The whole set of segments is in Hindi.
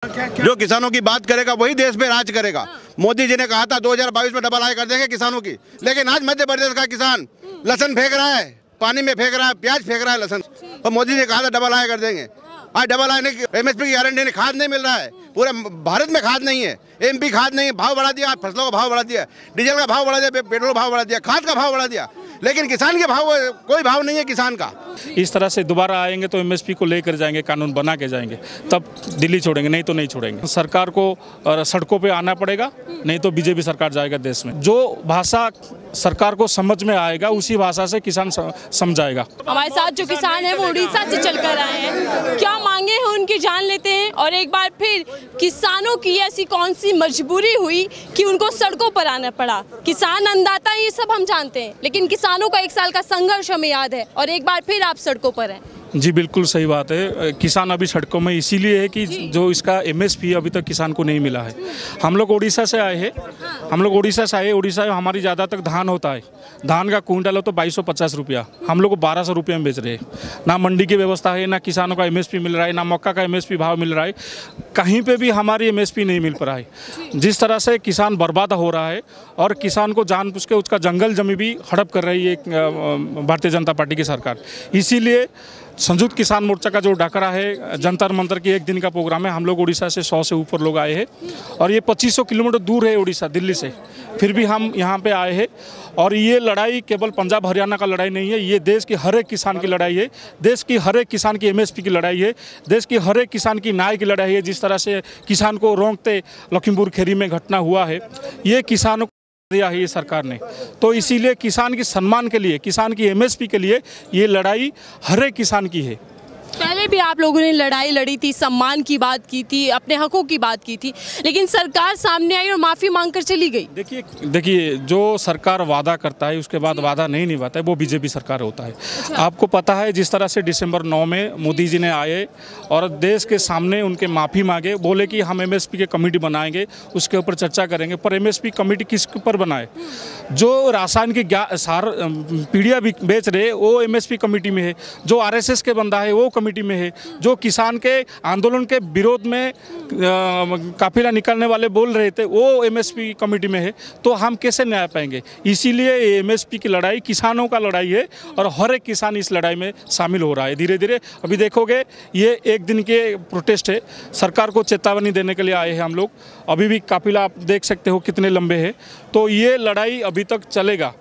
जो किसानों की बात करेगा वही देश में राज करेगा। मोदी जी ने कहा था 2022 में डबल आय कर देंगे किसानों की, लेकिन आज मध्य प्रदेश का किसान लहसुन फेंक रहा है, पानी में फेंक रहा है, प्याज फेंक रहा है लहसुन। और मोदी जी ने कहा था डबल आय कर देंगे। आज डबल आय नहीं, एमएसपी की गारंटी नहीं, खाद नहीं मिल रहा है, पूरे भारत में खाद नहीं है, एमपी खाद नहीं है, भाव बढ़ा दिया, फसलों का भाव बढ़ा दिया, डीजल का भाव बढ़ा दिया, पेट्रोल भाव बढ़ा दिया, खाद का भाव बढ़ा दिया, लेकिन किसान के भाव कोई भाव नहीं है किसान का। इस तरह से दोबारा आएंगे तो एमएसपी को लेकर जाएंगे, कानून बना के जाएंगे, तब दिल्ली छोड़ेंगे, नहीं तो नहीं छोड़ेंगे। सरकार को सड़कों पे आना पड़ेगा, नहीं तो बीजेपी सरकार जाएगा देश में। जो भाषा सरकार को समझ में आएगा उसी भाषा से किसान समझाएगा। हमारे साथ जो किसान है वो उड़ीसा से चलकर आए हैं, क्या मांगे हैं उनकी जान लेते हैं, और एक बार फिर किसानों की ऐसी कौन सी मजबूरी हुई कि उनको सड़कों पर आना पड़ा। किसान अन्नदाता ये सब हम जानते हैं, लेकिन किसानों का 1 साल का संघर्ष हमें याद है, और एक बार फिर आप सड़कों पर हैं। जी बिल्कुल सही बात है। किसान अभी सड़कों में इसीलिए है कि जो इसका एमएसपी अभी तक किसान को नहीं मिला है। हम लोग उड़ीसा से आए हैं, उड़ीसा में हमारी ज़्यादातर धान होता है। धान का क्विंटल हो तो 2250 रुपया, हम लोग को 1200 रुपये में बेच रहे हैं। ना मंडी की व्यवस्था है, ना किसानों का एमएसपी मिल रहा है, ना मक्का का एमएसपी भाव मिल रहा है, कहीं पे भी हमारी एमएसपी नहीं मिल पा रहा है। जिस तरह से किसान बर्बाद हो रहा है, और किसान को जानबूझ के उसका जंगल जमी भी हड़प कर रही है भारतीय जनता पार्टी की सरकार। इसीलिए संयुक्त किसान मोर्चा का जो डाकरा है, जंतर मंतर की 1 दिन का प्रोग्राम है। हम लोग उड़ीसा से 100 से ऊपर लोग आए हैं, और ये 2500 किलोमीटर दूर है उड़ीसा दिल्ली से, फिर भी हम यहाँ पे आए हैं। और ये लड़ाई केवल पंजाब हरियाणा का लड़ाई नहीं है, ये देश के हर एक किसान की लड़ाई है, देश की हर एक किसान की एमएसपी की लड़ाई है, देश की हर एक किसान की न्याय की लड़ाई है। जिस तरह से किसान को रोकते लखीमपुर खीरी में घटना हुआ है, ये किसानों दिया है ये सरकार ने। तो इसीलिए किसान के सम्मान के लिए, किसान की एमएसपी के लिए ये लड़ाई हर एक किसान की है। पहले भी आप लोगों ने लड़ाई लड़ी थी, सम्मान की बात की थी, अपने हकों की बात की थी, लेकिन सरकार सामने आई और माफ़ी मांगकर चली गई। देखिए जो सरकार वादा करता है उसके बाद वादा नहीं निभाता है, वो बीजेपी सरकार होता है। आपको पता है जिस तरह से दिसंबर 9 में मोदी जी ने आए और देश के सामने उनके माफ़ी मांगे, बोले कि हम एमएसपी के कमेटी बनाएंगे, उसके ऊपर चर्चा करेंगे। पर एमएसपी कमेटी किसके ऊपर बनाए? जो रासायन की सार पीड़िया बेच रहे वो एमएसपी कमेटी में है, जो आरएसएस के बंदा है वो कमेटी में है, जो किसान के आंदोलन के विरोध में काफिला निकालने वाले बोल रहे थे वो एमएसपी कमेटी में है। तो हम कैसे न्याय पाएंगे? इसीलिए एमएसपी की लड़ाई किसानों का लड़ाई है, और हर एक किसान इस लड़ाई में शामिल हो रहा है धीरे धीरे। अभी देखोगे ये 1 दिन के प्रोटेस्ट है, सरकार को चेतावनी देने के लिए आए हैं हम लोग। अभी भी काफिला आप देख सकते हो कितने लंबे हैं। तो ये लड़ाई अभी तक चलेगा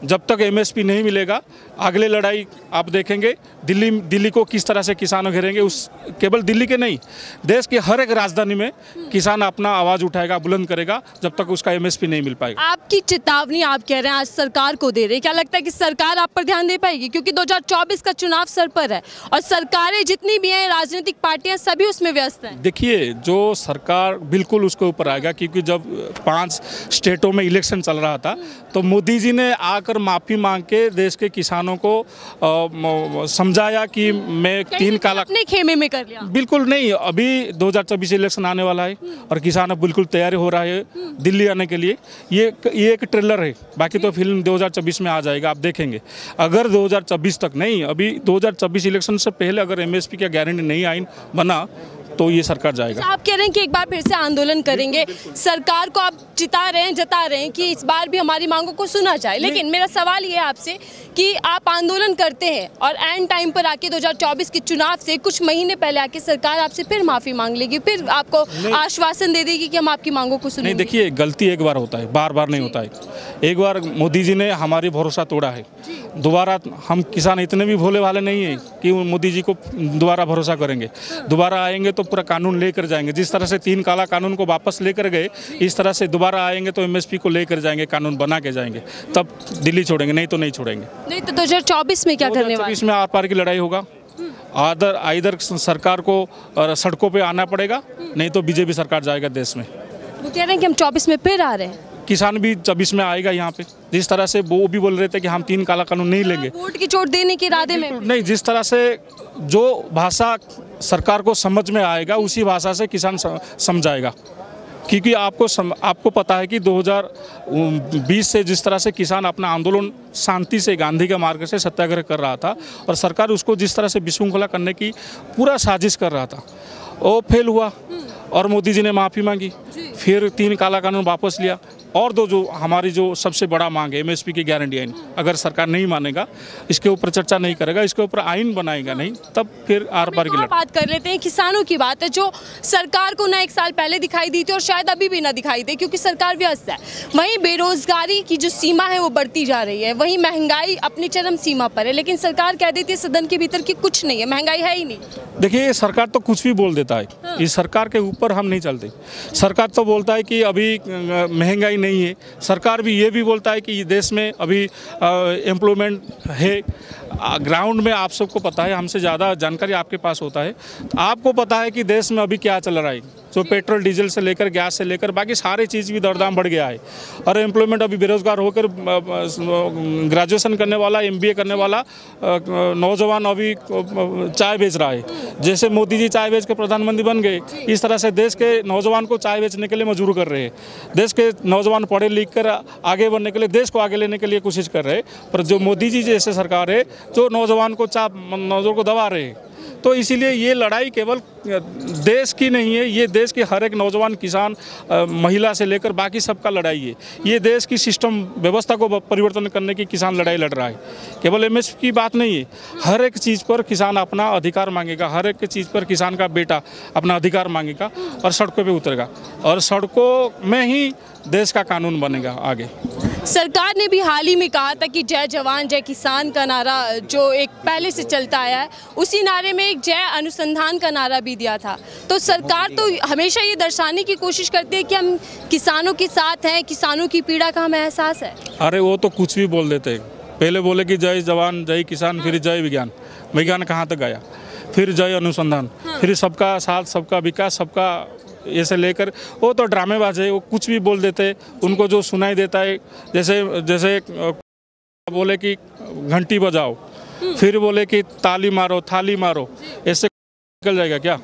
जब तक एमएसपी नहीं मिलेगा। अगले लड़ाई आप देखेंगे दिल्ली को किस तरह से किसान घेरेंगे। उस केवल दिल्ली के नहीं, देश के हर एक राजधानी में किसान अपना आवाज़ उठाएगा, बुलंद करेगा, जब तक उसका एमएसपी नहीं मिल पाएगा। आपकी चेतावनी आप कह रहे हैं आज सरकार को दे रहे हैं, क्या लगता है कि सरकार आप पर ध्यान दे पाएगी? क्योंकि 2024 का चुनाव सर पर है, और सरकारें जितनी भी हैं, राजनीतिक पार्टियां सभी उसमें व्यस्त हैं। देखिए जो सरकार बिल्कुल उसके ऊपर आएगा, क्योंकि जब 5 स्टेटों में इलेक्शन चल रहा था तो मोदी जी ने आकर माफ़ी मांग के देश के किसानों को समझाया कि मैं 3 काला अपने खेमे में कर लिया। बिल्कुल नहीं, अभी 2024 इलेक्शन आने वाला है और किसान अब बिल्कुल तैयारी हो रहा है दिल्ली आने के लिए। ये एक ट्रेलर है, बाकी तो फिल्म 2024 में आ जाएगा, आप देखेंगे। अगर 2024 तक नहीं, अभी 2024 इलेक्शन से पहले अगर एमएसपी का गारंटी नहीं आइन बना तो ये सरकार जाएगा। आप कह रहे हैं कि एक बार फिर से आंदोलन करेंगे, सरकार को आप जता रहे हैं कि इस बार भी हमारी मांगों को सुना जाए, लेकिन मेरा सवाल ये है आपसे कि आप आंदोलन करते हैं और एंड टाइम पर आके 2024 के चुनाव से कुछ महीने पहले आके सरकार आपसे फिर माफ़ी मांग लेगी, फिर आपको आश्वासन दे देगी कि हम आपकी मांगों को सुनेंगे। नहीं, देखिए गलती एक बार होता है, बार बार नहीं होता है। एक बार मोदी जी ने हमारी भरोसा तोड़ा है, दोबारा हम किसान इतने भी भोले भाले नहीं है कि मोदी जी को दोबारा भरोसा करेंगे। दोबारा आएंगे तो पूरा कानून लेकर जाएंगे। जिस तरह से 3 काला कानून को वापस लेकर गए, इस तरह से दोबारा आएंगे तो एमएसपी को लेकर जाएंगे, कानून बना के जाएंगे, तब दिल्ली छोड़ेंगे, नहीं तो नहीं छोड़ेंगे। नहीं तो 2024 में क्या करने वाले? 2024 में आर पार की लड़ाई होगा। इधर सरकार को सड़कों पे आना पड़ेगा, नहीं तो बीजेपी सरकार जाएगा देश में। वो कह रहे हैं कि हम 24 में फिर आ रहे हैं। किसान भी 24 में आएगा यहाँ पे। जिस तरह से वो भी बोल रहे थे कि हम 3 काला कानून नहीं लेंगे, वोट की चोट देने के इरादे में नहीं। जिस तरह से जो भाषा सरकार को समझ में आएगा उसी भाषा से किसान समझाएगा। क्योंकि आपको पता है कि 2020 से जिस तरह से किसान अपना आंदोलन शांति से गांधी के मार्ग से सत्याग्रह कर रहा था, और सरकार उसको जिस तरह से विशृंखला करने की पूरा साजिश कर रहा था, वो फेल हुआ। और मोदी जी ने माफ़ी मांगी, फिर 3 काला कानून वापस लिया, और दो जो हमारी जो सबसे बड़ा मांग है एमएसपी की गारंटी आइन, अगर सरकार नहीं मानेगा, इसके ऊपर चर्चा नहीं करेगा, इसके ऊपर आइन बनाएगा नहीं, तब फिर आर पार की लड़ाई। बात कर लेते हैं किसानों की बात है, जो सरकार को ना 1 साल पहले दिखाई दी थी और शायद अभी भी ना दिखाई दे क्योंकि सरकार व्यस्त है। वहीं बेरोजगारी की जो सीमा है वो बढ़ती जा रही है, वहीं महंगाई अपनी चरम सीमा पर है, लेकिन सरकार कह देती है सदन के भीतर कि कुछ नहीं है, महंगाई है ही नहीं। देखिए, सरकार तो कुछ भी बोल देता है, इस सरकार के ऊपर हम नहीं चलते। सरकार तो बोलता है कि अभी महंगाई नहीं है, सरकार भी ये भी बोलता है कि देश में अभी एम्प्लॉयमेंट है। ग्राउंड में आप सबको पता है, हमसे ज़्यादा जानकारी आपके पास होता है, आपको पता है कि देश में अभी क्या चल रहा है, जो पेट्रोल डीजल से लेकर गैस से लेकर बाकी सारी चीज़ भी दरदाम बढ़ गया है। और एम्प्लॉयमेंट अभी बेरोजगार होकर ग्रेजुएशन करने वाला, MBA करने वाला नौजवान अभी चाय बेच रहा है। जैसे मोदी जी चाय बेच के प्रधानमंत्री बन गए, इस तरह से देश के नौजवान को चाय बेचने के लिए मजबूर कर रहे हैं। देश के नौजवान पढ़े लिख कर आगे बढ़ने के लिए, देश को आगे लेने के लिए कोशिश कर रहे हैं, पर जो मोदी जी जैसे सरकार है जो नौजवान को दबा रहे हैं। तो इसीलिए ये लड़ाई केवल देश की नहीं है, ये देश के हर एक नौजवान, किसान, महिला से लेकर बाकी सबका लड़ाई है। ये देश की सिस्टम व्यवस्था को परिवर्तन करने की किसान लड़ाई लड़ रहा है। केवल MSP की बात नहीं है, हर एक चीज़ पर किसान अपना अधिकार मांगेगा, हर एक चीज़ पर किसान का बेटा अपना अधिकार मांगेगा और सड़कों पर उतरेगा, और सड़कों में ही देश का कानून बनेगा आगे। सरकार ने भी हाल ही में कहा था कि जय जवान जय किसान का नारा जो एक पहले से चलता आया है, उसी नारे में एक जय अनुसंधान का नारा भी दिया था। तो सरकार तो हमेशा ये दर्शाने की कोशिश करती है कि हम किसानों के साथ हैं, किसानों की पीड़ा का हमें एहसास है। अरे वो तो कुछ भी बोल देते हैं, पहले बोले कि जय जवान जय किसान, फिर जय विज्ञान, विज्ञान कहाँ तक गया, फिर जय अनुसंधान, फिर सबका साथ सबका विकास, सबका ऐसे लेकर, वो तो ड्रामेबाज है, वो कुछ भी बोल देते हैं, उनको जो सुनाई देता है। जैसे बोले कि घंटी बजाओ, फिर बोले कि ताली मारो, थाली मारो, ऐसे निकल जाएगा क्या?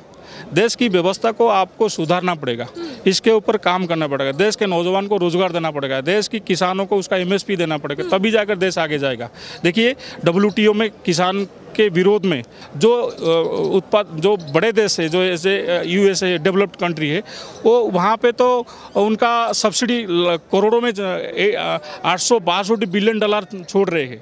देश की व्यवस्था को आपको सुधारना पड़ेगा, इसके ऊपर काम करना पड़ेगा, देश के नौजवान को रोजगार देना पड़ेगा, देश की किसानों को उसका MSP देना पड़ेगा, तभी जाकर देश आगे जाएगा। देखिए, WTO में किसान के विरोध में जो बड़े देश है, जो ऐसे USA डेवलप्ड कंट्री है, वो वहाँ पे तो उनका सब्सिडी करोड़ों में 862 बिलियन डॉलर छोड़ रहे हैं।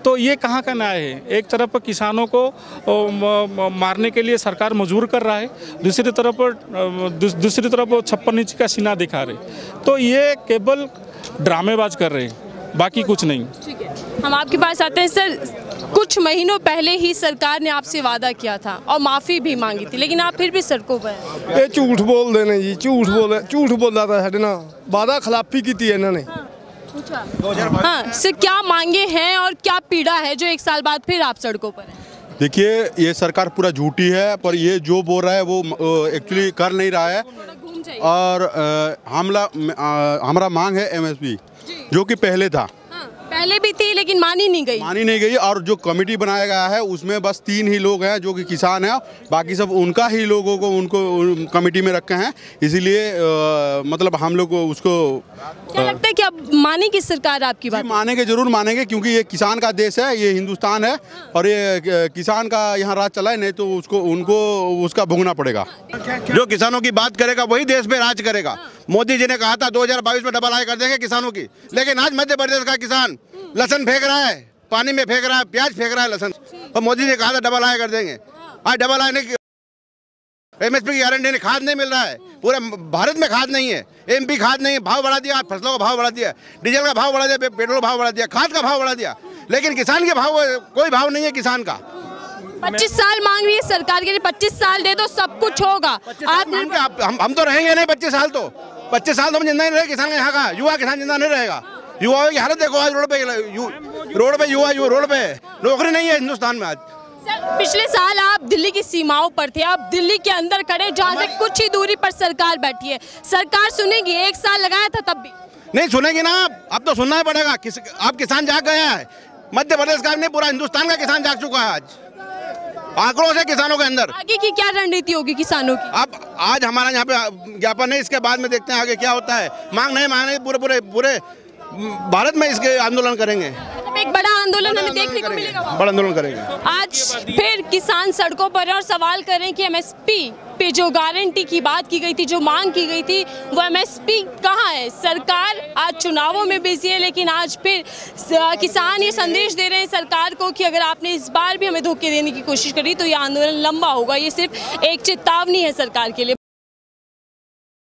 तो ये कहाँ का न्याय है? एक तरफ किसानों को मारने के लिए सरकार मजबूर कर रहा है, दूसरी तरफ 56 इंच का सीना दिखा रहे। तो ये केवल ड्रामेबाज कर रहे हैं, बाकी कुछ नहीं। ठीक है, हम आपके पास आते हैं सर। कुछ महीनों पहले ही सरकार ने आपसे वादा किया था और माफ़ी भी मांगी थी, लेकिन आप फिर भी सड़कों पर हैं। ये झूठ बोल देने जी, झूठ बोला था साढ़े ना, वादा खिलाफी की थी इन्होंने। हाँ सर, क्या मांगे हैं और क्या पीड़ा है जो 1 साल बाद फिर आप सड़कों पर हैं? देखिए, ये सरकार पूरा झूठी है, पर ये जो बोल रहा है वो एक्चुअली कर नहीं रहा है। और हमारा मांग है MSP, जो कि पहले था, पहले भी थी लेकिन मानी नहीं गई। और जो कमेटी बनाया गया है उसमें बस 3 ही लोग हैं जो कि किसान हैं, बाकी सब उनका ही लोगों को उनको कमेटी में रखे हैं। इसीलिए मतलब हम लोग उसको क्या लगता है कि अब मानेगी सरकार आपकी बात? मानेंगे, जरूर मानेंगे, क्योंकि ये किसान का देश है, ये हिंदुस्तान है, और ये किसान का यहाँ राज चला है, नहीं तो उनको उसका भुगतना पड़ेगा। जो किसानों की बात करेगा वही देश में राज करेगा। मोदी जी ने कहा था 2022 में डबल आय कर देंगे किसानों की, लेकिन आज मध्य प्रदेश का किसान लहसुन फेंक रहा है, पानी में फेंक रहा है, प्याज फेंक रहा है लहसुन, और मोदी जी ने कहा था डबल आय कर देंगे। आज डबल आय नहीं, MSP की गारंटी नहीं, खाद नहीं मिल रहा है, पूरे भारत में खाद नहीं है, MP खाद नहीं है, भाव बढ़ा दिया, फसलों का भाव बढ़ा दिया, डीजल का भाव बढ़ा दिया, पेट्रोल का भाव बढ़ा दिया, खाद का भाव बढ़ा दिया, लेकिन किसान के भाव कोई भाव नहीं है किसान का। 25 साल मांग रही है सरकार के लिए, 25 साल दे दो सब कुछ होगा। हम तो रहेंगे नहीं 25 साल, तो 25 साल तो हम जिंदा नहीं रहे किसान का, यहाँ का युवा किसान जिंदा नहीं रहेगा। युवाओं की हालत देखो, आज रोड पे युवा रोड पे, नौकरी नहीं है हिंदुस्तान में आज। सर, पिछले साल आप दिल्ली की सीमाओं पर थे, आप दिल्ली के अंदर खड़े, जहाँ से कुछ ही दूरी पर सरकार बैठी है। सरकार सुनेगी? 1 साल लगाया था तब भी नहीं सुनेगी ना, अब तो सुनना ही पड़ेगा। अब किसान जाग गया है, मध्य प्रदेश का नहीं, पूरा हिंदुस्तान का किसान जाग चुका है। आज आक्रोश है किसानों के अंदर। आगे की क्या रणनीति होगी किसानों की? अब आज हमारा यहाँ पे ज्ञापन है, इसके बाद में देखते हैं आगे क्या होता है। मांग नहीं मांगने, पूरे भारत में इसके आंदोलन करेंगे। एक बड़ा आंदोलन हमें देखने को मिलेगा, बड़ा आंदोलन करेंगे। आज फिर किसान सड़कों पर हैं और सवाल करें कि MSP पे जो गारंटी की बात की गई थी, जो मांग की गई थी, वो एमएसपी कहाँ है? सरकार आज चुनावों में बिजी है, लेकिन आज फिर किसान ये संदेश दे रहे हैं सरकार को कि अगर आपने इस बार भी हमें धोखे देने की कोशिश करी तो ये आंदोलन लंबा होगा। ये सिर्फ एक चेतावनी है सरकार के लिए।